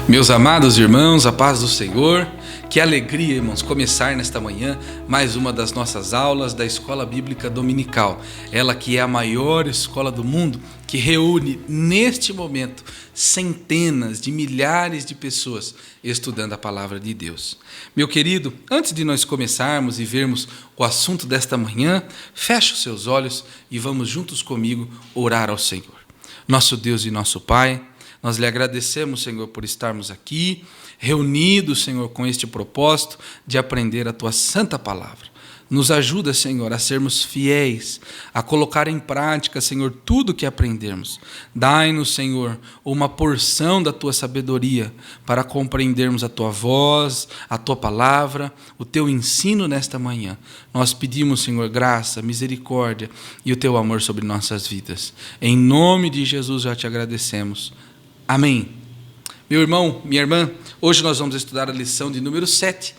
Meus amados irmãos, a paz do Senhor, que alegria, irmãos, começar nesta manhã mais uma das nossas aulas da Escola Bíblica Dominical. Ela que é a maior escola do mundo, que reúne neste momento centenas de milhares de pessoas estudando a palavra de Deus. Meu querido, antes de nós começarmos e vermos o assunto desta manhã, feche os seus olhos e vamos juntos comigo orar ao Senhor. Nosso Deus e nosso Pai, nós lhe agradecemos, Senhor, por estarmos aqui, reunidos, Senhor, com este propósito de aprender a Tua santa palavra. Nos ajuda, Senhor, a sermos fiéis, a colocar em prática, Senhor, tudo que aprendermos. Dai-nos, Senhor, uma porção da Tua sabedoria para compreendermos a Tua voz, a Tua palavra, o Teu ensino nesta manhã. Nós pedimos, Senhor, graça, misericórdia e o Teu amor sobre nossas vidas. Em nome de Jesus já te agradecemos. Amém. Meu irmão, minha irmã, hoje nós vamos estudar a lição de número 7,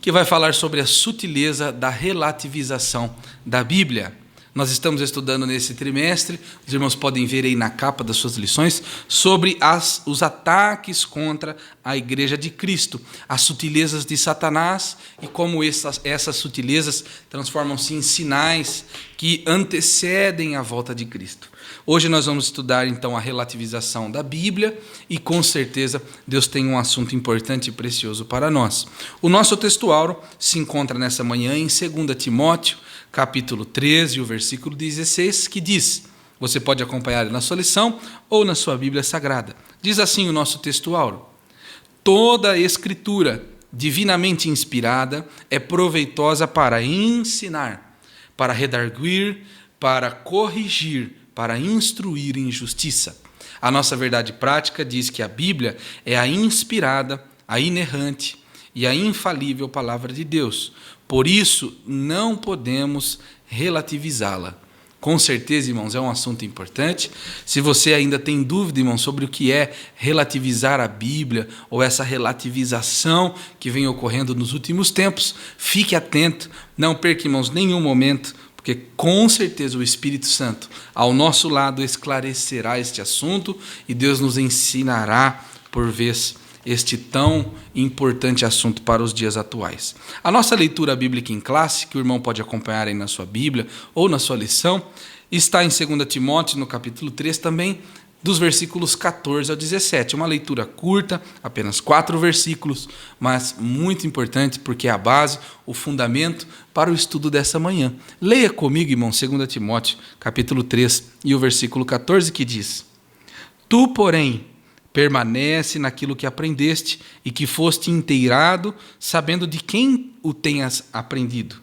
que vai falar sobre a sutileza da relativização da Bíblia. Nós estamos estudando nesse trimestre, os irmãos podem ver aí na capa das suas lições, sobre os ataques contra a Igreja de Cristo, as sutilezas de Satanás e como essas sutilezas transformam-se em sinais que antecedem a volta de Cristo. Hoje nós vamos estudar então a relativização da Bíblia e com certeza Deus tem um assunto importante e precioso para nós. O nosso textuário se encontra nessa manhã em 2 Timóteo, capítulo 13, o versículo 16, que diz, você pode acompanhar na sua lição ou na sua Bíblia Sagrada. Diz assim o nosso textuário: toda a Escritura divinamente inspirada é proveitosa para ensinar, para redarguir, para corrigir, para instruir em justiça. A nossa verdade prática diz que a Bíblia é a inspirada, a inerrante e a infalível palavra de Deus. Por isso, não podemos relativizá-la. Com certeza, irmãos, é um assunto importante. Se você ainda tem dúvida, irmãos, sobre o que é relativizar a Bíblia ou essa relativização que vem ocorrendo nos últimos tempos, fique atento, não perca, irmãos, nenhum momento, porque com certeza o Espírito Santo ao nosso lado esclarecerá este assunto e Deus nos ensinará por vez este tão importante assunto para os dias atuais. A nossa leitura bíblica em classe, que o irmão pode acompanhar aí na sua Bíblia ou na sua lição, está em 2 Timóteo, no capítulo 3 também, dos versículos 14 ao 17. Uma leitura curta, apenas 4 versículos, mas muito importante porque é a base, o fundamento para o estudo dessa manhã. Leia comigo, irmão, 2 Timóteo, capítulo 3 e o versículo 14, que diz: Tu, porém, permanece naquilo que aprendeste e que foste inteirado, sabendo de quem o tenhas aprendido,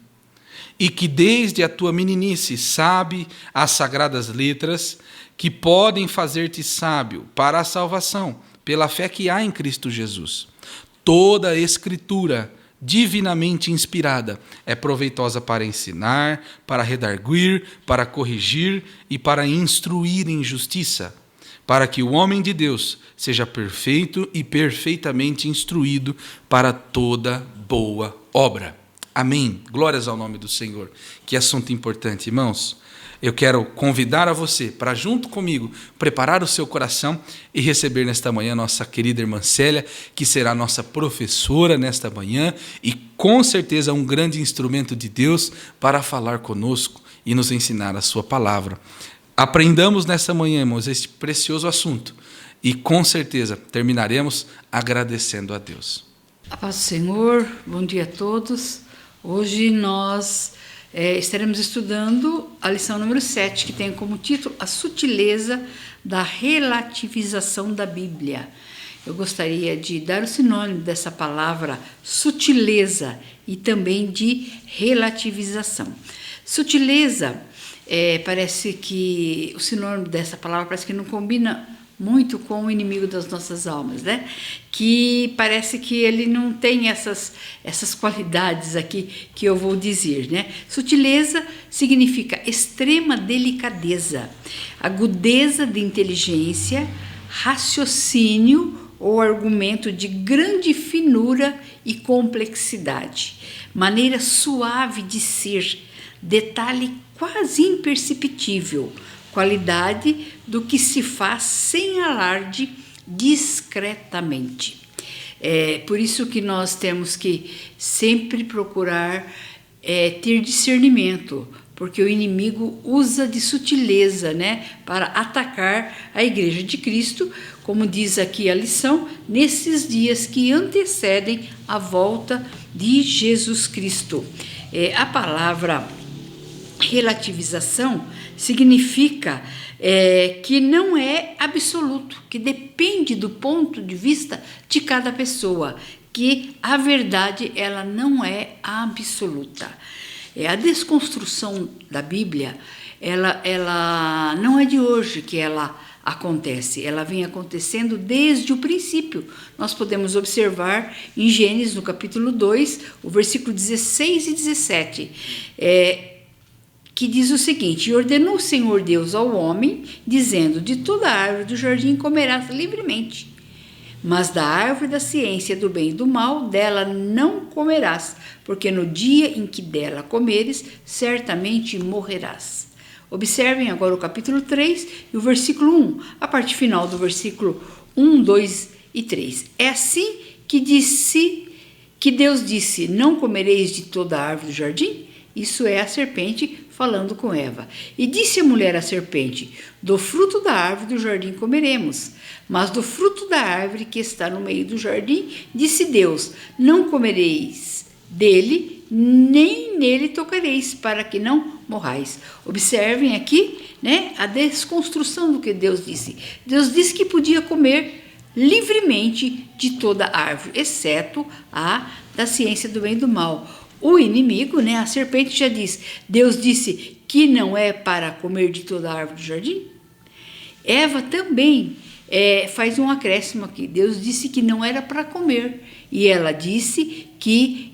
e que desde a tua meninice sabe as sagradas letras, que podem fazer-te sábio para a salvação, pela fé que há em Cristo Jesus. Toda a Escritura, divinamente inspirada, é proveitosa para ensinar, para redarguir, para corrigir e para instruir em justiça, para que o homem de Deus seja perfeito e perfeitamente instruído para toda boa obra. Amém. Glórias ao nome do Senhor. Que assunto importante, irmãos. Eu quero convidar a você para, junto comigo, preparar o seu coração e receber nesta manhã nossa querida irmã Célia, que será nossa professora nesta manhã e com certeza um grande instrumento de Deus para falar conosco e nos ensinar a sua palavra. Aprendamos nessa manhã, irmãos, este precioso assunto e com certeza terminaremos agradecendo a Deus. A paz do Senhor, bom dia a todos. Hoje nós estaremos estudando a lição número 7, que tem como título A Sutileza da Relativização da Bíblia. Eu gostaria de dar o sinônimo dessa palavra sutileza e também de relativização. Sutileza, parece que o sinônimo dessa palavra parece que não combina muito com o inimigo das nossas almas, né? Que parece que ele não tem essas qualidades aqui que eu vou dizer, né? Sutileza significa extrema delicadeza, agudeza de inteligência, raciocínio ou argumento de grande finura e complexidade, maneira suave de ser, detalhe quase imperceptível, qualidade do que se faz sem alarde discretamente. É por isso que nós temos que sempre procurar ter discernimento, porque o inimigo usa de sutileza, né, para atacar a Igreja de Cristo, como diz aqui a lição, nesses dias que antecedem a volta de Jesus Cristo. A palavra relativização significa que não é absoluto, que depende do ponto de vista de cada pessoa, que a verdade ela não é absoluta. A desconstrução da Bíblia, ela não é de hoje que ela acontece, ela vem acontecendo desde o princípio. Nós podemos observar em Gênesis, no capítulo 2, o versículo 16 e 17, que diz o seguinte: e ordenou o Senhor Deus ao homem, dizendo, de toda árvore do jardim comerás livremente, mas da árvore da ciência do bem e do mal, dela não comerás, porque no dia em que dela comeres, certamente morrerás. Observem agora o capítulo 3 e o versículo 1, a parte final do versículo 1, 2 e 3. É assim que Deus disse, não comereis de toda a árvore do jardim? Isso é a serpente falando com Eva. E disse a mulher à serpente, do fruto da árvore do jardim comeremos, mas do fruto da árvore que está no meio do jardim, disse Deus, não comereis dele, nem nele tocareis, para que não morrais. Observem aqui, né, a desconstrução do que Deus disse. Deus disse que podia comer livremente de toda árvore, exceto a da ciência do bem e do mal. O inimigo, né, a serpente já diz, Deus disse que não é para comer de toda a árvore do jardim. Eva também faz um acréscimo aqui. Deus disse que não era para comer. E ela disse que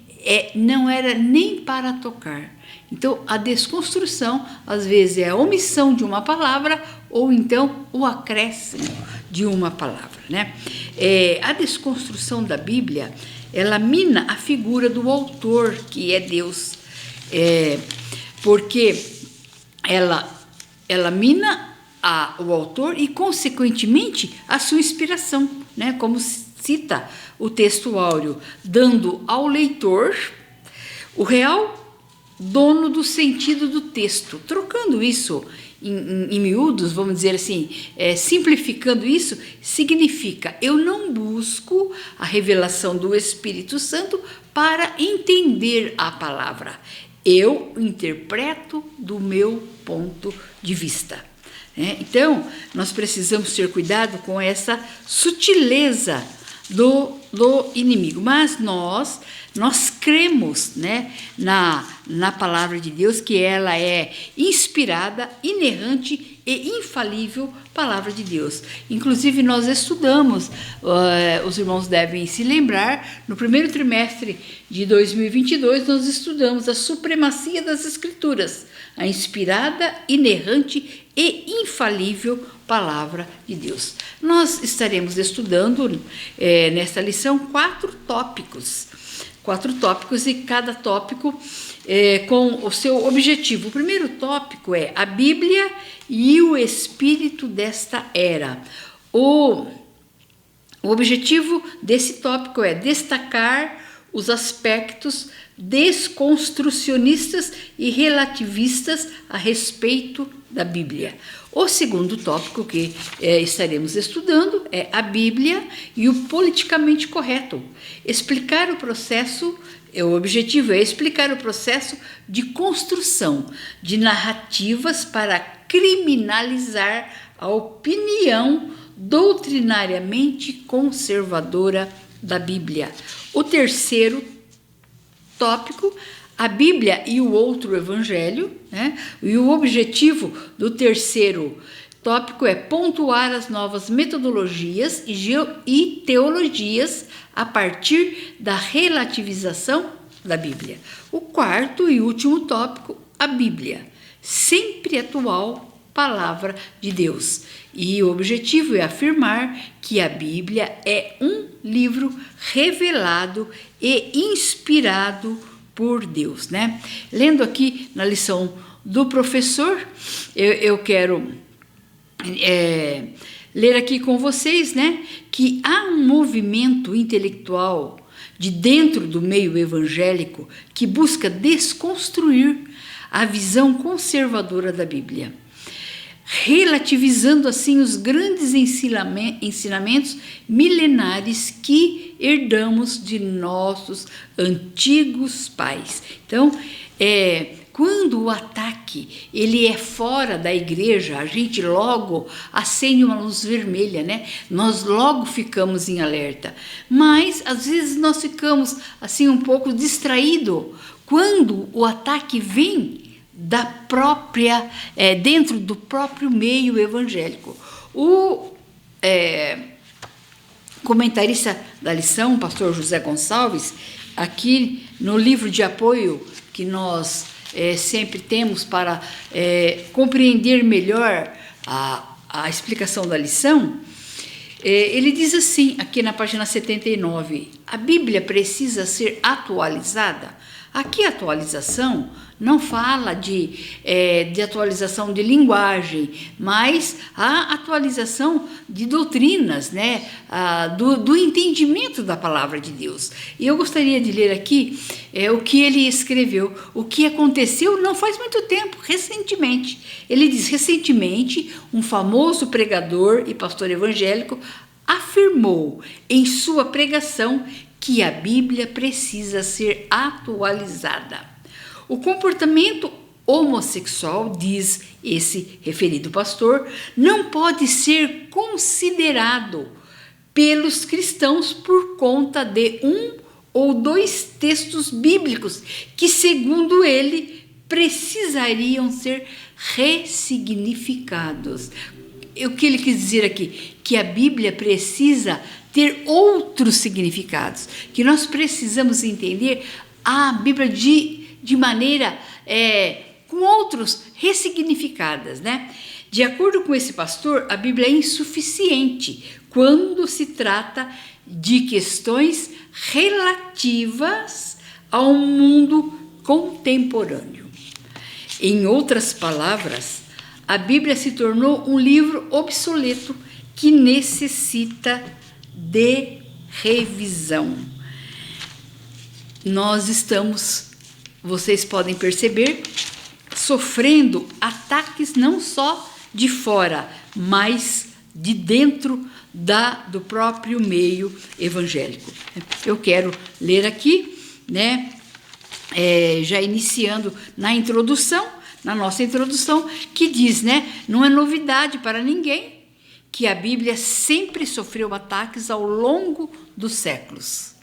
não era nem para tocar. Então, a desconstrução, às vezes, é a omissão de uma palavra ou então o acréscimo de uma palavra, né? A desconstrução da Bíblia, ela mina a figura do autor, que é Deus, porque ela mina o autor e, consequentemente, a sua inspiração, né? Como cita o texto áureo, dando ao leitor o real dono do sentido do texto. Trocando isso em miúdos, vamos dizer assim, simplificando isso, significa eu não busco a revelação do Espírito Santo para entender a palavra. Eu interpreto do meu ponto de vista. Então, nós precisamos ter cuidado com essa sutileza do inimigo, mas nós cremos, né, na palavra de Deus, que ela é inspirada, inerrante e infalível palavra de Deus. Inclusive nós estudamos, os irmãos devem se lembrar, no primeiro trimestre de 2022 nós estudamos a supremacia das Escrituras, a inspirada, inerrante e infalível palavra de Deus. Nós estaremos estudando nesta lição 4 tópicos e cada tópico com o seu objetivo. O primeiro tópico é a Bíblia e o espírito desta era. O objetivo desse tópico é destacar os aspectos desconstrucionistas e relativistas a respeito da Bíblia. O segundo tópico que estaremos estudando é a Bíblia e o politicamente correto. Explicar o processo, o objetivo é explicar o processo de construção de narrativas para criminalizar a opinião doutrinariamente conservadora da Bíblia. O terceiro tópico, a Bíblia e o outro evangelho, né? E o objetivo do terceiro tópico é pontuar as novas metodologias e teologias a partir da relativização da Bíblia. O quarto e último tópico, a Bíblia, sempre atual palavra de Deus. E o objetivo é afirmar que a Bíblia é um livro revelado e inspirado por Deus, né? Lendo aqui na lição do professor, eu quero ler aqui com vocês, né, que há um movimento intelectual de dentro do meio evangélico que busca desconstruir a visão conservadora da Bíblia, relativizando assim os grandes ensinamentos milenares que herdamos de nossos antigos pais. Então, quando o ataque ele é fora da igreja, a gente logo acende uma luz vermelha, né? Nós logo ficamos em alerta. Mas às vezes nós ficamos assim um pouco distraídos quando o ataque vem da própria dentro do próprio meio evangélico. O comentarista da lição, o pastor José Gonçalves, aqui no livro de apoio que nós sempre temos para compreender melhor a explicação da lição, ele diz assim, aqui na página 79, a Bíblia precisa ser atualizada. Aqui a atualização não fala de atualização de linguagem, mas a atualização de doutrinas, né? Do entendimento da palavra de Deus. E eu gostaria de ler aqui o que ele escreveu, o que aconteceu não faz muito tempo, recentemente. Ele diz, recentemente, um famoso pregador e pastor evangélico afirmou em sua pregação que a Bíblia precisa ser atualizada. O comportamento homossexual, diz esse referido pastor, não pode ser considerado pelos cristãos por conta de um ou dois textos bíblicos que, segundo ele, precisariam ser ressignificados. O que ele quis dizer aqui? Que a Bíblia precisa ter outros significados, que nós precisamos entender a Bíblia de maneira com outros ressignificadas, né? De acordo com esse pastor, a Bíblia é insuficiente quando se trata de questões relativas ao mundo contemporâneo. Em outras palavras, a Bíblia se tornou um livro obsoleto que necessita de revisão. Nós estamos, vocês podem perceber, sofrendo ataques não só de fora, mas de dentro do próprio meio evangélico. Eu quero ler aqui, né, já iniciando na introdução, na nossa introdução, que diz, né, não é novidade para ninguém que a Bíblia sempre sofreu ataques ao longo dos séculos.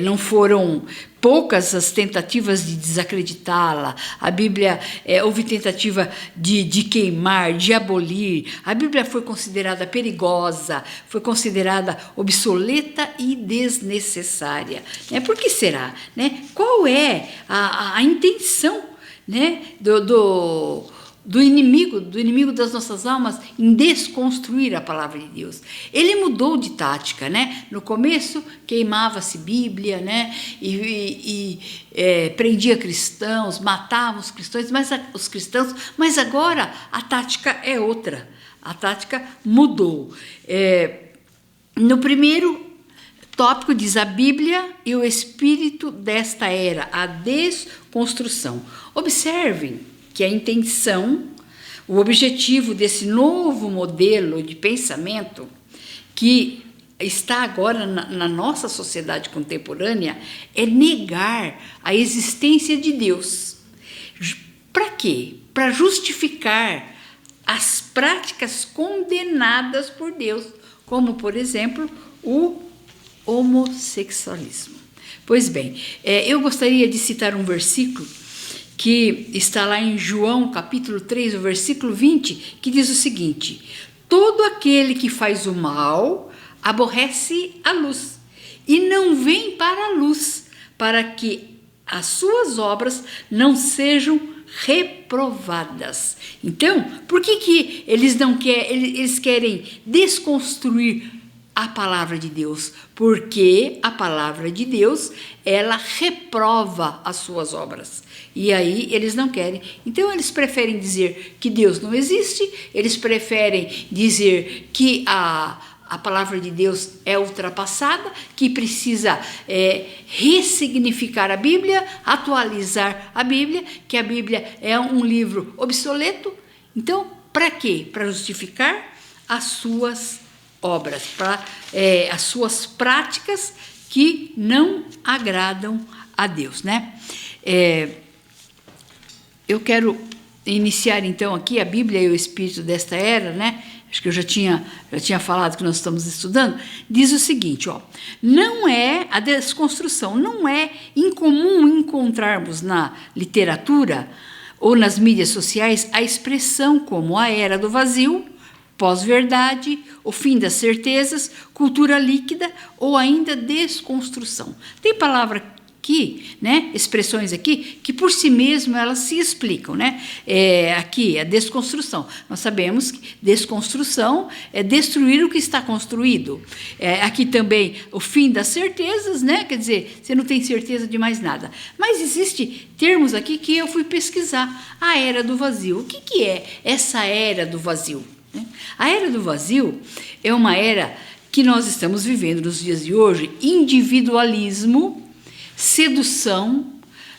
Não foram poucas as tentativas de desacreditá-la. A Bíblia, houve tentativa de queimar, de abolir. A Bíblia foi considerada perigosa, foi considerada obsoleta e desnecessária. Por que será? Qual é a intenção, né, do inimigo das nossas almas em desconstruir a palavra de Deus? Ele mudou de tática, né? No começo queimava-se Bíblia, né? E prendia cristãos, matava os cristãos, mas agora a tática é outra. A tática mudou. No primeiro tópico diz a Bíblia e o espírito desta era, a desconstrução. Observem que a intenção, o objetivo desse novo modelo de pensamento que está agora na nossa sociedade contemporânea é negar a existência de Deus. Para quê? Para justificar as práticas condenadas por Deus, como, por exemplo, o homossexualismo. Pois bem, eu gostaria de citar um versículo que está lá em João, capítulo 3, o versículo 20, que diz o seguinte: todo aquele que faz o mal aborrece a luz e não vem para a luz, para que as suas obras não sejam reprovadas. Então, por que eles não querem, eles querem desconstruir a palavra de Deus? Porque a palavra de Deus, ela reprova as suas obras. E aí eles não querem. Então eles preferem dizer que Deus não existe, eles preferem dizer que a palavra de Deus é ultrapassada, que precisa ressignificar a Bíblia, atualizar a Bíblia, que a Bíblia é um livro obsoleto. Então, para quê? Para justificar as suas obras, para as suas práticas que não agradam a Deus, né? Eu quero iniciar então aqui a Bíblia e o Espírito desta era, né? Acho que eu já tinha falado que nós estamos estudando. Diz o seguinte, ó: não é a desconstrução, não é incomum encontrarmos na literatura ou nas mídias sociais a expressão como a era do vazio, pós-verdade, o fim das certezas, cultura líquida ou ainda desconstrução. Tem palavra aqui, né, expressões aqui, que por si mesmo elas se explicam, né? Aqui, a desconstrução. Nós sabemos que desconstrução é destruir o que está construído. Aqui também o fim das certezas, né? Quer dizer, você não tem certeza de mais nada. Mas existe termos aqui que eu fui pesquisar. A era do vazio. O que é essa era do vazio? A era do vazio é uma era que nós estamos vivendo nos dias de hoje: individualismo, sedução,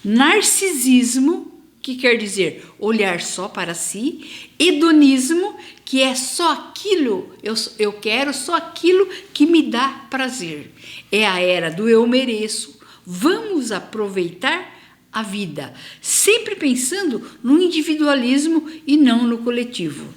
narcisismo, que quer dizer olhar só para si, hedonismo, que é só aquilo, eu quero só aquilo que me dá prazer. É a era do eu mereço. Vamos aproveitar a vida, sempre pensando no individualismo e não no coletivo.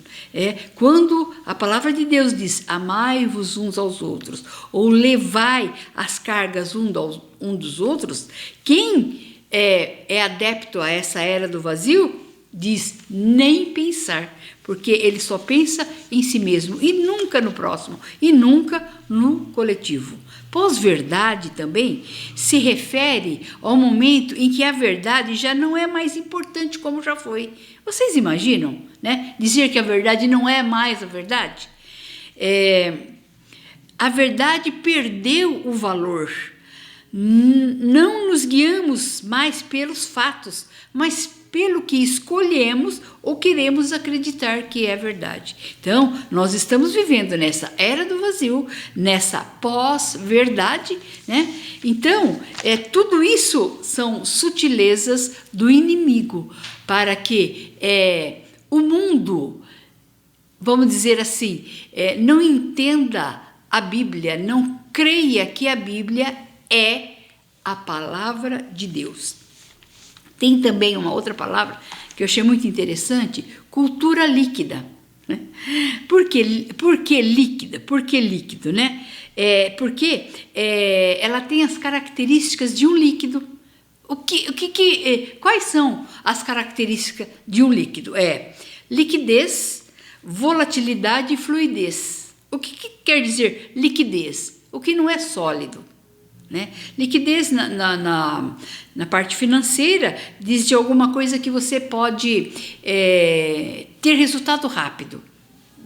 Quando a palavra de Deus diz: amai-vos uns aos outros, ou levai as cargas um dos outros, quem é adepto a essa era do vazio diz: nem pensar, porque ele só pensa em si mesmo e nunca no próximo, e nunca no coletivo. Pós-verdade também se refere ao momento em que a verdade já não é mais importante como já foi. Vocês imaginam, né? Dizer que a verdade não é mais a verdade? A verdade perdeu o valor. Não nos guiamos mais pelos fatos, mas pelo que escolhemos ou queremos acreditar que é verdade. Então, nós estamos vivendo nessa era do vazio, nessa pós-verdade, né? Então, tudo isso são sutilezas do inimigo para que o mundo, vamos dizer assim, não entenda a Bíblia, não creia que a Bíblia é a palavra de Deus. Tem também uma outra palavra que eu achei muito interessante: cultura líquida. Né? Por que líquida? Por que líquido? Né? Porque ela tem as características de um líquido. Quais são as características de um líquido? Liquidez, volatilidade e fluidez. O que quer dizer liquidez? O que não é sólido. Né? Liquidez na parte financeira diz de alguma coisa que você pode ter resultado rápido.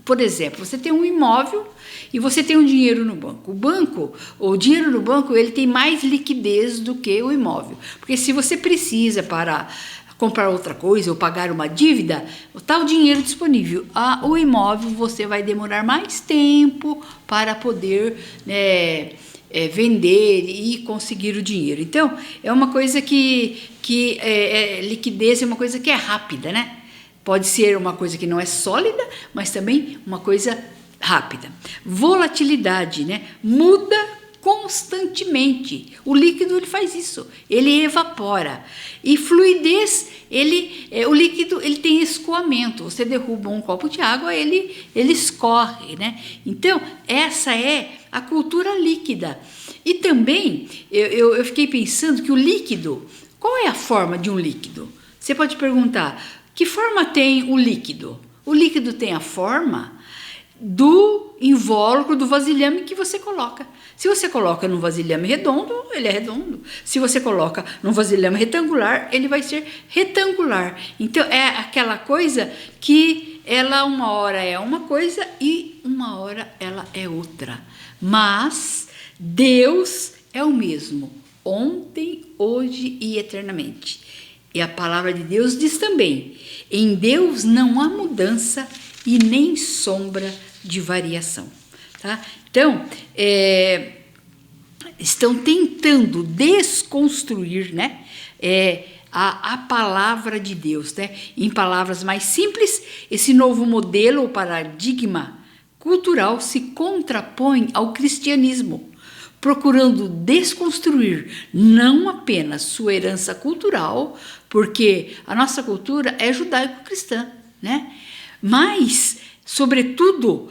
Por exemplo, você tem um imóvel e você tem um dinheiro no banco. O dinheiro no banco, ele tem mais liquidez do que o imóvel. Porque se você precisa para comprar outra coisa ou pagar uma dívida, está o dinheiro disponível. O imóvel você vai demorar mais tempo para poder vender e conseguir o dinheiro. Então, é uma coisa que liquidez é uma coisa que é rápida, né? Pode ser uma coisa que não é sólida, mas também uma coisa rápida. Volatilidade, né? Muda constantemente. O líquido, ele faz isso, ele evapora. E fluidez, o líquido, ele tem escoamento. Você derruba um copo de água, ele escorre, né? Então, essa é a cultura líquida. E também, eu fiquei pensando que o líquido, qual é a forma de um líquido? Você pode perguntar, que forma tem o líquido? O líquido tem a forma do invólucro, do vasilhame que você coloca. Se você coloca num vasilhame redondo, ele é redondo. Se você coloca num vasilhame retangular, ele vai ser retangular. Então, é aquela coisa que ela uma hora é uma coisa e uma hora ela é outra. Mas Deus é o mesmo, ontem, hoje e eternamente. E a palavra de Deus diz também: em Deus não há mudança e nem sombra de variação. Tá? Então, estão tentando desconstruir, né, a palavra de Deus, né? Em palavras mais simples, esse novo modelo ou paradigma cultural se contrapõe ao cristianismo, procurando desconstruir não apenas sua herança cultural, porque a nossa cultura é judaico-cristã, né? Mas, sobretudo,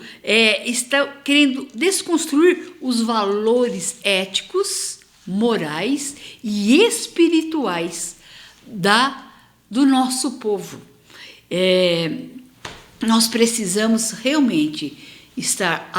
está querendo desconstruir os valores éticos, morais e espirituais do nosso povo. Nós precisamos realmente estar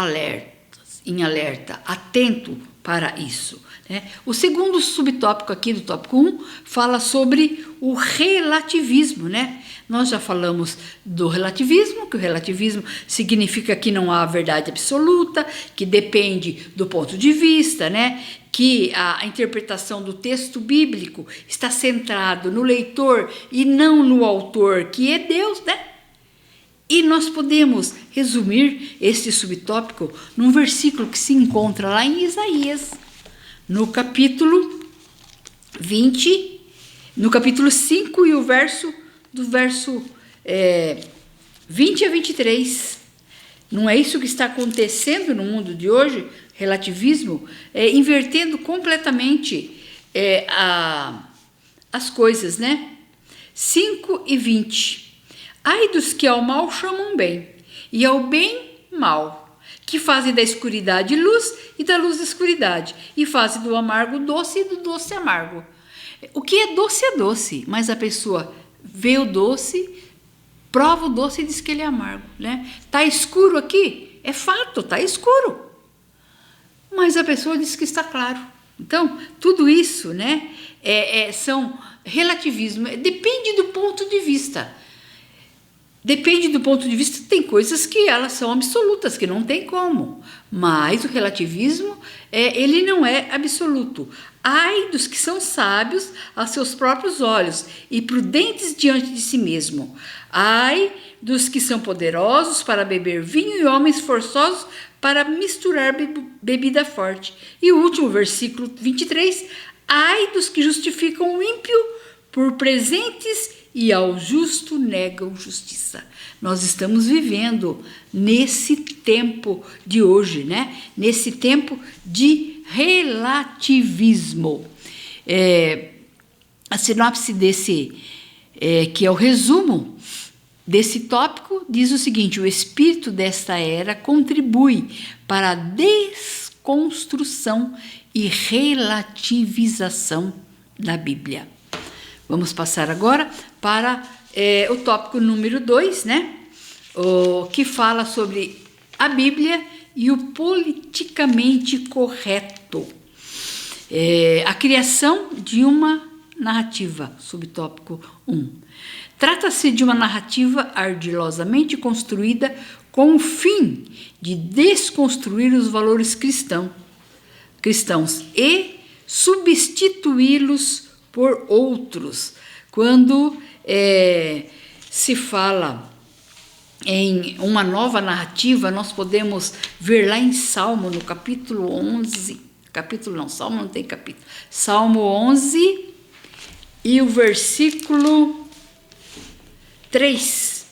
em alerta, atento para isso, né? O segundo subtópico aqui do tópico 1 fala sobre o relativismo, né? Nós já falamos do relativismo, que o relativismo significa que não há verdade absoluta, que depende do ponto de vista, né? Que a interpretação do texto bíblico está centrado no leitor e não no autor, que é Deus, né? E nós podemos resumir esse subtópico num versículo que se encontra lá em Isaías, no capítulo 20, no capítulo 5 e do verso 20 a 23. Não é isso que está acontecendo no mundo de hoje? Relativismo, invertendo completamente as coisas, né? 5 e 20. Ai dos que ao mal chamam bem, e ao bem mal, que fazem da escuridade luz e da luz escuridade, e fazem do amargo doce e do doce amargo. O que é doce, mas a pessoa vê o doce, prova o doce e diz que ele é amargo, né? Tá escuro aqui? É fato, tá escuro. Mas a pessoa diz que está claro. Então, tudo isso, né, são relativismo, depende do ponto de vista. Depende do ponto de vista, tem coisas que elas são absolutas, que não tem como. Mas o relativismo, ele não é absoluto. Ai dos que são sábios a seus próprios olhos e prudentes diante de si mesmo. Ai dos que são poderosos para beber vinho e homens forçosos para misturar bebida forte. E o último versículo 23. Ai dos que justificam o ímpio por presentes e ao justo negam justiça. Nós estamos vivendo nesse tempo de hoje, né? Nesse tempo de relativismo. A sinopse desse, que é o resumo desse tópico, diz o seguinte: o espírito desta era contribui para a desconstrução e relativização da Bíblia. Vamos passar agora para o tópico número 2, né? Que fala sobre a Bíblia e o politicamente correto. A criação de uma narrativa, subtópico 1. Trata-se de uma narrativa ardilosamente construída com o fim de desconstruir os valores cristãos e substituí-los por outros. Quando se fala em uma nova narrativa, nós podemos ver lá em Salmo, no capítulo 11, Salmo não tem capítulo, Salmo 11 e o versículo 3,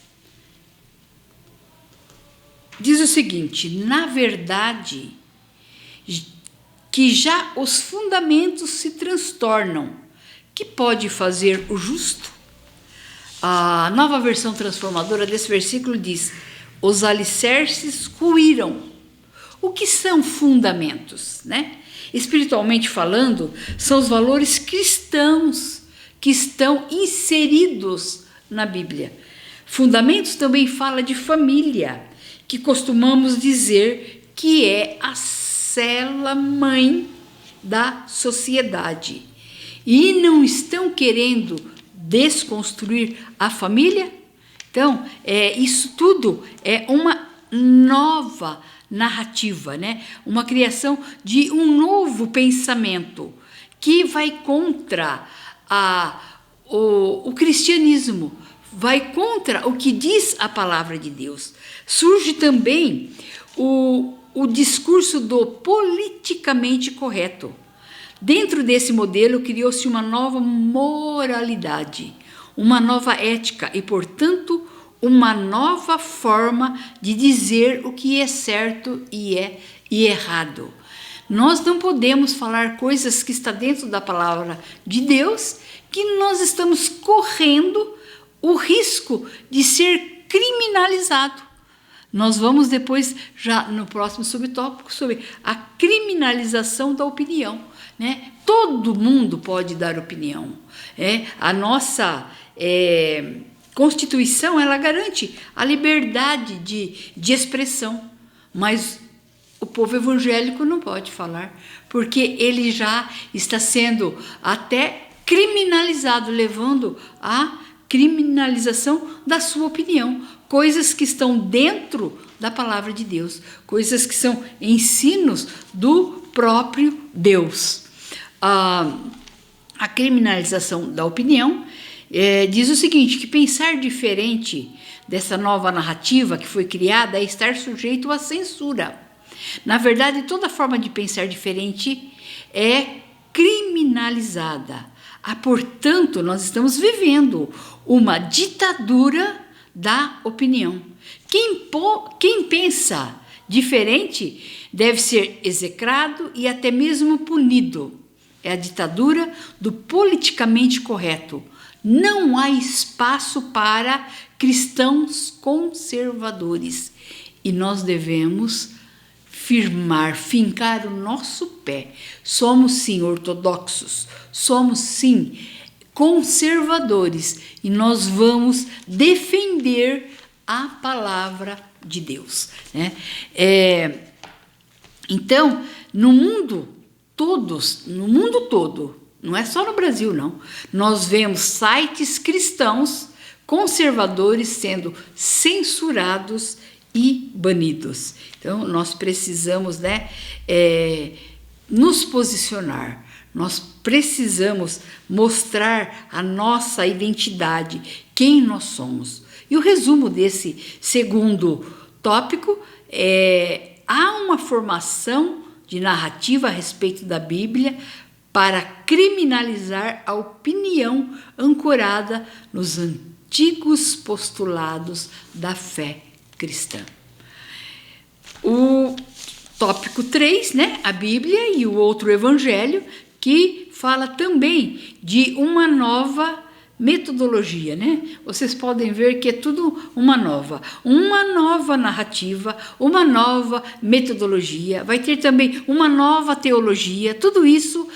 diz o seguinte: na verdade, que já os fundamentos se transtornam, que pode fazer o justo? A nova versão transformadora desse versículo diz: os alicerces ruíram. O que são fundamentos, né? Espiritualmente falando, são os valores cristãos que estão inseridos na Bíblia. Fundamentos também fala de família, que costumamos dizer que é a célula-mãe da sociedade. E não estão querendo desconstruir a família? Então, isso tudo é uma nova narrativa, né? Uma criação de um novo pensamento que vai contra o cristianismo, vai contra o que diz a palavra de Deus. Surge também o discurso do politicamente correto. Dentro desse modelo, criou-se uma nova moralidade, uma nova ética e, portanto, uma nova forma de dizer o que é certo e errado. Nós não podemos falar coisas que estão dentro da palavra de Deus, que nós estamos correndo o risco de ser criminalizado. Nós vamos depois, já no próximo subtópico, sobre a criminalização da opinião, né? Todo mundo pode dar opinião. A nossa Constituição, ela garante a liberdade de expressão, mas o povo evangélico não pode falar, porque ele já está sendo até criminalizado, levando à criminalização da sua opinião, coisas que estão dentro da palavra de Deus, coisas que são ensinos do próprio Deus. A criminalização da opinião diz o seguinte, que pensar diferente dessa nova narrativa que foi criada é estar sujeito à censura. Na verdade, toda forma de pensar diferente é criminalizada. Portanto, nós estamos vivendo uma ditadura da opinião. Quem pensa diferente deve ser execrado e até mesmo punido. É a ditadura do politicamente correto. Não há espaço para cristãos conservadores. E nós devemos fincar o nosso pé. Somos sim ortodoxos, somos sim conservadores e nós vamos defender a palavra de Deus, né? Então, no mundo todo, não é só no Brasil, não, nós vemos sites cristãos conservadores sendo censurados e banidos. Então, nós precisamos, né, nos posicionar, nós precisamos mostrar a nossa identidade, quem nós somos. E o resumo desse segundo tópico há uma formação de narrativa a respeito da Bíblia para criminalizar a opinião ancorada nos antigos postulados da fé cristã. O tópico 3, né, a Bíblia e o outro evangelho, que fala também de uma nova metodologia, né? Vocês podem ver que é tudo uma nova narrativa, uma nova metodologia, vai ter também uma nova teologia, tudo isso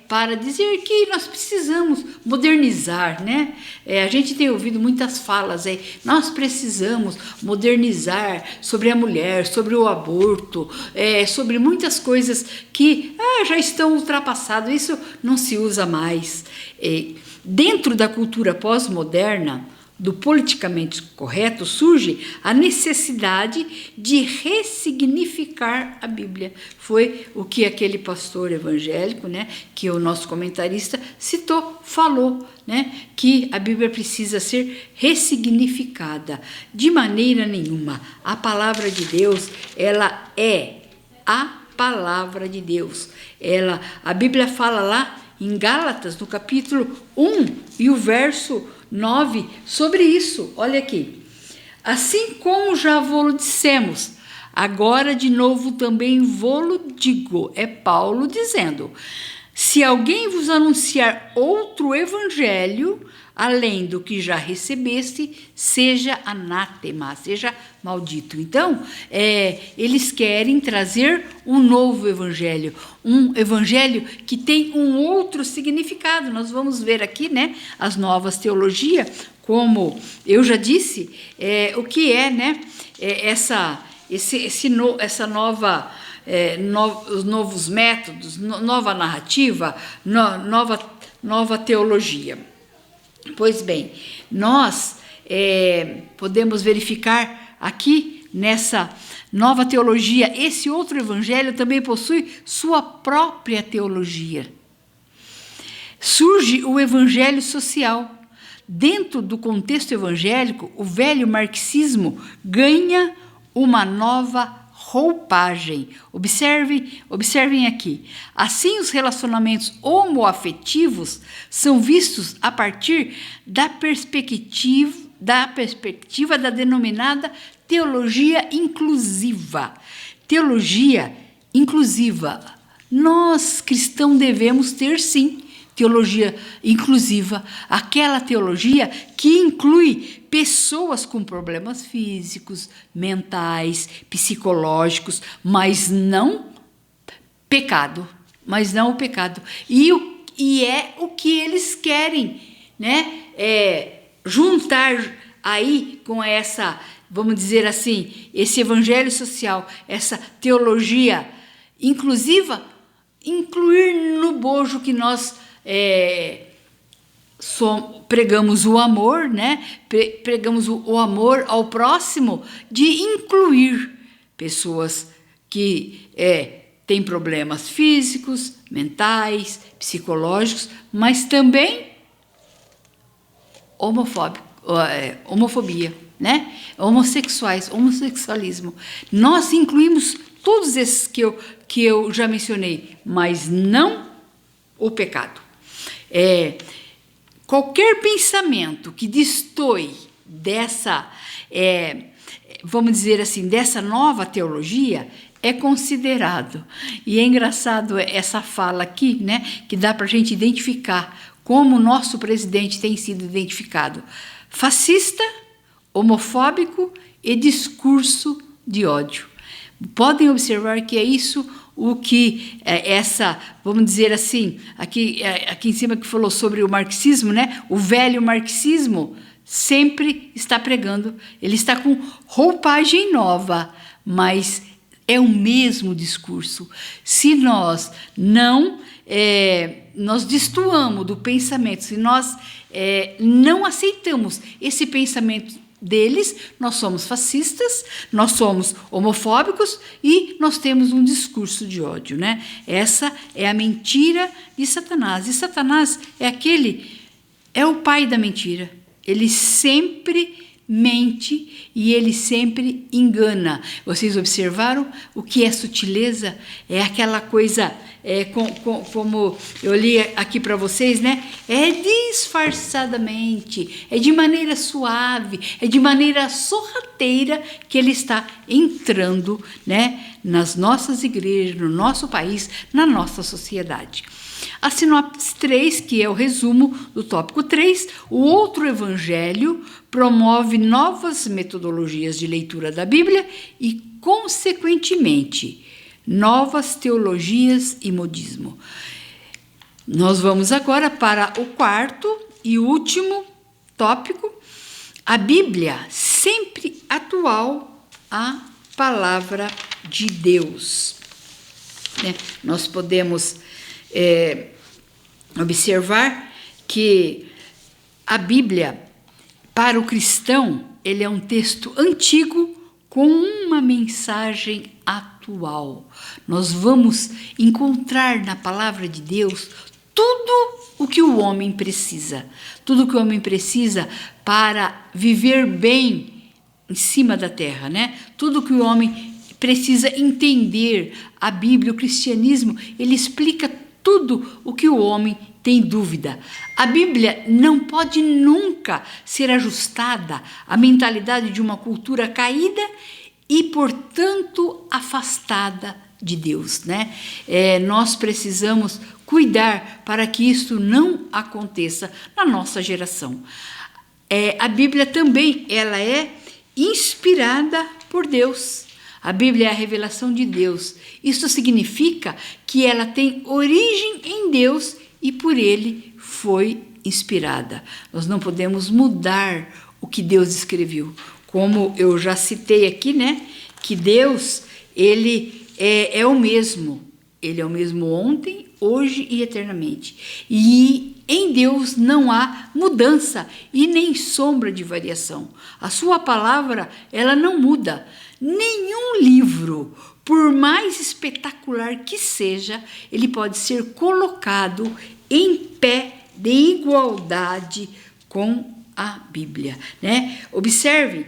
para dizer que nós precisamos modernizar, né? A gente tem ouvido muitas falas nós precisamos modernizar sobre a mulher, sobre o aborto, sobre muitas coisas que já estão ultrapassadas, isso não se usa mais. Dentro da cultura pós-moderna, do politicamente correto, surge a necessidade de ressignificar a Bíblia. Foi o que aquele pastor evangélico, né, que o nosso comentarista citou, falou, né, que a Bíblia precisa ser ressignificada. De maneira nenhuma. A palavra de Deus, ela é a palavra de Deus. A Bíblia fala lá em Gálatas, no capítulo 1 e o verso 9, sobre isso. Olha aqui. Assim como já vô-lo dissemos, agora de novo também vô-lo digo. É Paulo dizendo: se alguém vos anunciar outro evangelho, além do que já recebeste, seja anátema, seja maldito. Então, eles querem trazer um novo evangelho, um evangelho que tem um outro significado. Nós vamos ver aqui, né, as novas teologias, como eu já disse, o que é, né, essa nova, os novos métodos, nova narrativa, nova teologia. Pois bem, nós podemos verificar aqui nessa nova teologia, esse outro evangelho também possui sua própria teologia. surge o evangelho social. Dentro do contexto evangélico, o velho marxismo ganha uma nova roupagem. Observem aqui. Assim, os relacionamentos homoafetivos são vistos a partir da perspectiva da denominada teologia inclusiva. Teologia inclusiva. Nós, cristãos, devemos ter, sim, teologia inclusiva, aquela teologia que inclui pessoas com problemas físicos, mentais, psicológicos, mas não pecado, o pecado. E é o que eles querem, né? Juntar aí com essa, vamos dizer assim, esse evangelho social, essa teologia inclusiva, incluir no bojo que nós pregamos o amor, né? Pregamos o amor ao próximo, de incluir pessoas que têm problemas físicos, mentais, psicológicos, mas também homofobia, né? Homossexuais, homossexualismo. Nós incluímos todos esses que eu já mencionei, mas não o pecado. Qualquer pensamento que destoe dessa, vamos dizer assim, dessa nova teologia é considerado. E é engraçado essa fala aqui, né, que dá para a gente identificar como o nosso presidente tem sido identificado: fascista, homofóbico e discurso de ódio. Podem observar que é isso o que vamos dizer assim, aqui em cima que falou sobre o marxismo, né? O velho marxismo sempre está pregando. Ele está com roupagem nova, mas é o mesmo discurso. Se nós nós destoamos do pensamento, se nós não aceitamos esse pensamento deles, nós somos fascistas, nós somos homofóbicos e nós temos um discurso de ódio, né? Essa é a mentira de Satanás. E Satanás é o pai da mentira. Ele sempre mente e ele sempre engana. Vocês observaram o que é sutileza? É aquela coisa, como eu li aqui para vocês, né? É disfarçadamente, é de maneira suave, é de maneira sorrateira que ele está entrando, né, nas nossas igrejas, no nosso país, na nossa sociedade. A sinopse 3, que é o resumo do tópico 3, o outro evangelho promove novas metodologias de leitura da Bíblia e, consequentemente, novas teologias e modismo. Nós vamos agora para o quarto e último tópico: a Bíblia sempre atual, a palavra de Deus. Nós podemos observar que a Bíblia, para o cristão, ele é um texto antigo com uma mensagem atual. Nós vamos encontrar na palavra de Deus tudo o que o homem precisa. Tudo o que o homem precisa para viver bem em cima da terra, né? Tudo o que o homem precisa entender. A Bíblia, o cristianismo, ele explica tudo o que o homem tem dúvida. A Bíblia não pode nunca ser ajustada à mentalidade de uma cultura caída e, portanto, afastada de Deus, né? Nós precisamos cuidar para que isso não aconteça na nossa geração. A Bíblia também, ela é inspirada por Deus. A Bíblia é a revelação de Deus. Isso significa que ela tem origem em Deus e por ele foi inspirada. Nós não podemos mudar o que Deus escreveu. Como eu já citei aqui, né? Que Deus, ele é o mesmo. Ele é o mesmo ontem, hoje e eternamente. E em Deus não há mudança e nem sombra de variação. A sua palavra, ela não muda. Nenhum livro, por mais espetacular que seja, ele pode ser colocado em pé de igualdade com a Bíblia, né? Observe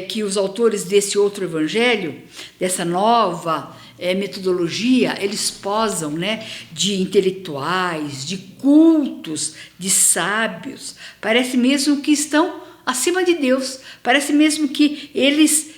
que os autores desse outro evangelho, dessa nova metodologia, eles posam, né, de intelectuais, de cultos, de sábios. Parece mesmo que estão acima de Deus. Parece mesmo que eles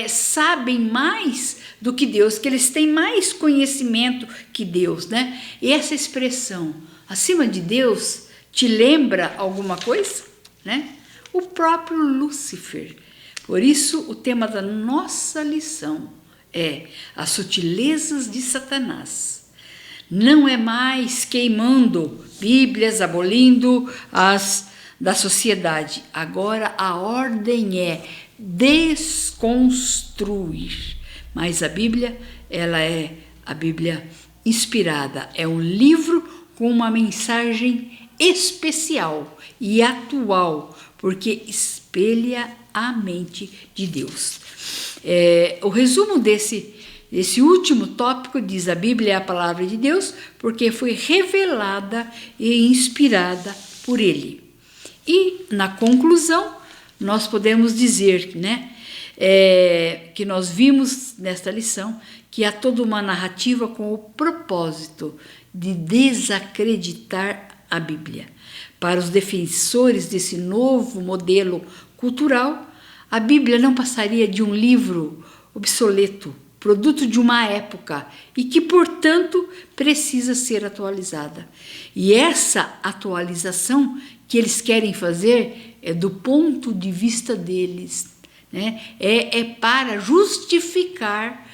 sabem mais do que Deus, que eles têm mais conhecimento que Deus, né? E essa expressão, acima de Deus, te lembra alguma coisa, né? O próprio Lúcifer. Por isso, o tema da nossa lição é as sutilezas de Satanás. Não é mais queimando Bíblias, abolindo as da sociedade. Agora a ordem é desconstruir. Mas a Bíblia, ela é a Bíblia inspirada. É um livro com uma mensagem especial e atual, porque espelha a mente de Deus. O resumo desse último tópico diz: a Bíblia é a palavra de Deus porque foi revelada e inspirada por Ele. E, na conclusão, nós podemos dizer, né, que nós vimos nesta lição que há toda uma narrativa com o propósito de desacreditar a Bíblia. Para os defensores desse novo modelo cultural, a Bíblia não passaria de um livro obsoleto, produto de uma época e que, portanto, precisa ser atualizada. E essa atualização que eles querem fazer é do ponto de vista deles, né? É para justificar,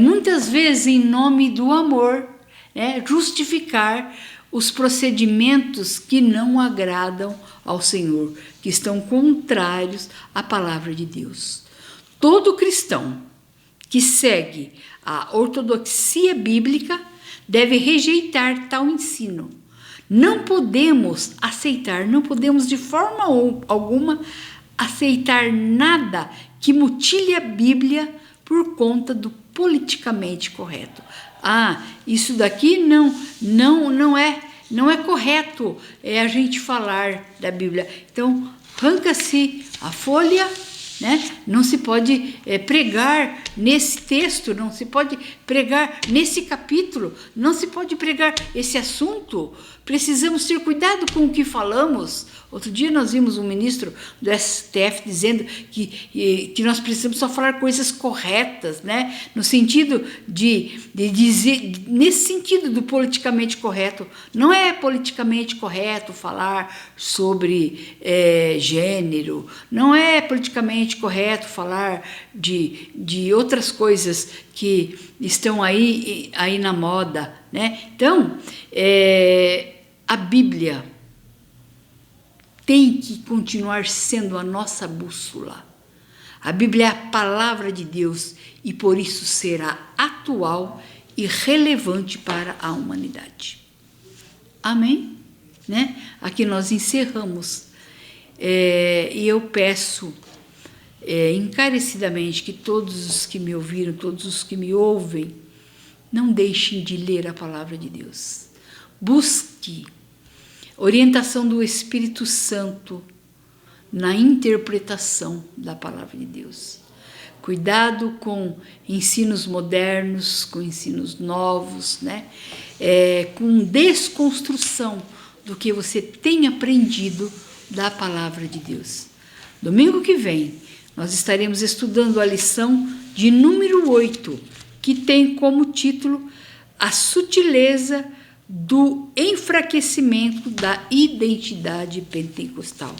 muitas vezes em nome do amor, né? Justificar os procedimentos que não agradam ao Senhor, que estão contrários à palavra de Deus. Todo cristão que segue a ortodoxia bíblica deve rejeitar tal ensino. Não podemos aceitar, não podemos de forma alguma aceitar nada que mutile a Bíblia por conta do politicamente correto. Isso daqui não é correto, a gente falar da Bíblia. Então, arranca-se a folha, né? Não se pode pregar nesse texto, não se pode pregar nesse capítulo, não se pode pregar esse assunto. Precisamos ter cuidado com o que falamos. Outro dia nós vimos um ministro do STF dizendo que nós precisamos só falar coisas corretas, né? No sentido de dizer, nesse sentido do politicamente correto. Não é politicamente correto falar sobre gênero, não é politicamente correto falar de outras coisas que estão aí na moda, né? Então, a Bíblia tem que continuar sendo a nossa bússola. A Bíblia é a palavra de Deus e por isso será atual e relevante para a humanidade. Amém? Né? Aqui nós encerramos. E eu peço encarecidamente que todos os que me ouviram, todos os que me ouvem, não deixem de ler a palavra de Deus. Busque orientação do Espírito Santo na interpretação da palavra de Deus. Cuidado com ensinos modernos, com ensinos novos, né? Com desconstrução do que você tem aprendido da palavra de Deus. Domingo que vem, nós estaremos estudando a lição de número 8, que tem como título A Sutileza do Enfraquecimento da Identidade Pentecostal.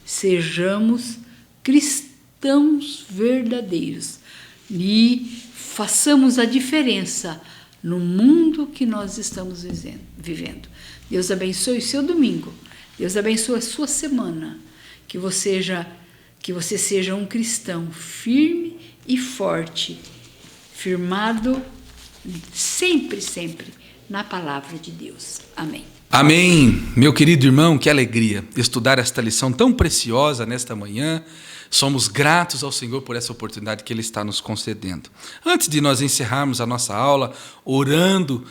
Sejamos cristãos verdadeiros e façamos a diferença no mundo que nós estamos vivendo. Deus abençoe o seu domingo. Deus abençoe a sua semana. Que você seja um cristão firme e forte, firmado sempre, sempre na palavra de Deus. Amém. Amém. Meu querido irmão, que alegria estudar esta lição tão preciosa nesta manhã Somos gratos ao Senhor por essa oportunidade que Ele está nos concedendo. Antes de nós encerrarmos a nossa aula, orando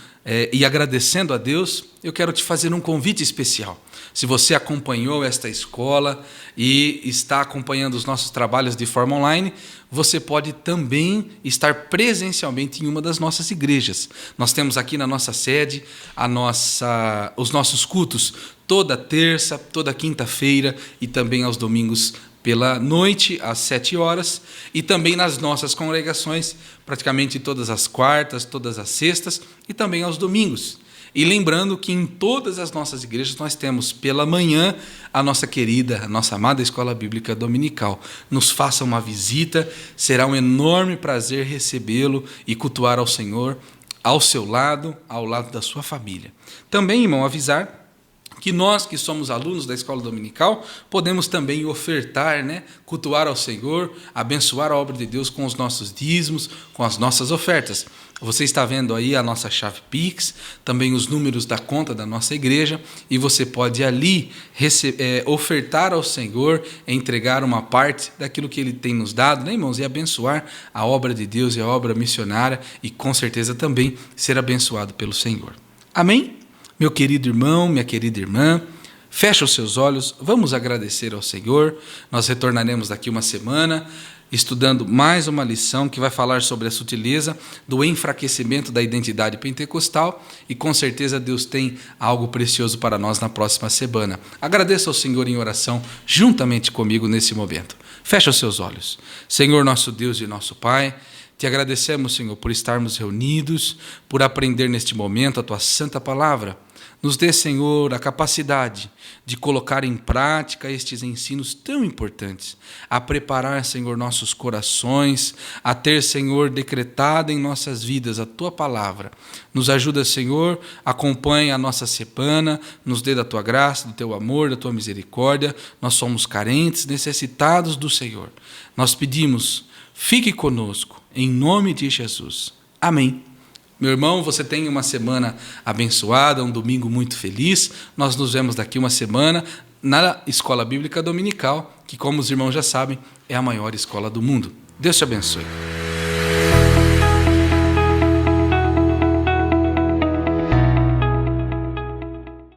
e agradecendo a Deus, eu quero te fazer um convite especial. Se você acompanhou esta escola e está acompanhando os nossos trabalhos de forma online, você pode também estar presencialmente em uma das nossas igrejas. Nós temos aqui na nossa sede os nossos cultos toda terça, toda quinta-feira e também aos domingos pela noite, às 7 horas, e também nas nossas congregações, praticamente todas as quartas, todas as sextas e também aos domingos. E lembrando que em todas as nossas igrejas nós temos pela manhã a nossa querida, a nossa amada Escola Bíblica Dominical. Nos faça uma visita, será um enorme prazer recebê-lo e cultuar ao Senhor ao seu lado, ao lado da sua família. Também, irmão, avisar que nós que somos alunos da Escola Dominical podemos também ofertar, cultuar ao Senhor, abençoar a obra de Deus com os nossos dízimos, com as nossas ofertas. Você está vendo aí a nossa chave Pix, também os números da conta da nossa igreja, e você pode ali ofertar ao Senhor, entregar uma parte daquilo que Ele tem nos dado, irmãos, e abençoar a obra de Deus e a obra missionária, e com certeza também ser abençoado pelo Senhor. Amém? Meu querido irmão, minha querida irmã, fecha os seus olhos, vamos agradecer ao Senhor. Nós retornaremos daqui uma semana, estudando mais uma lição que vai falar sobre a sutileza do enfraquecimento da identidade pentecostal, e com certeza Deus tem algo precioso para nós na próxima semana. Agradeça ao Senhor em oração juntamente comigo nesse momento. Fecha os seus olhos. Senhor, nosso Deus e nosso Pai, te agradecemos, Senhor, por estarmos reunidos, por aprender neste momento a Tua santa palavra. Nos dê, Senhor, a capacidade de colocar em prática estes ensinos tão importantes, a preparar, Senhor, nossos corações, a ter, Senhor, decretado em nossas vidas a Tua palavra. Nos ajuda, Senhor, acompanhe a nossa semana, nos dê da Tua graça, do Teu amor, da Tua misericórdia. Nós somos carentes, necessitados do Senhor. Nós pedimos, fique conosco, em nome de Jesus. Amém. Meu irmão, você tem uma semana abençoada, um domingo muito feliz. Nós nos vemos daqui uma semana na Escola Bíblica Dominical, que, como os irmãos já sabem, é a maior escola do mundo. Deus te abençoe.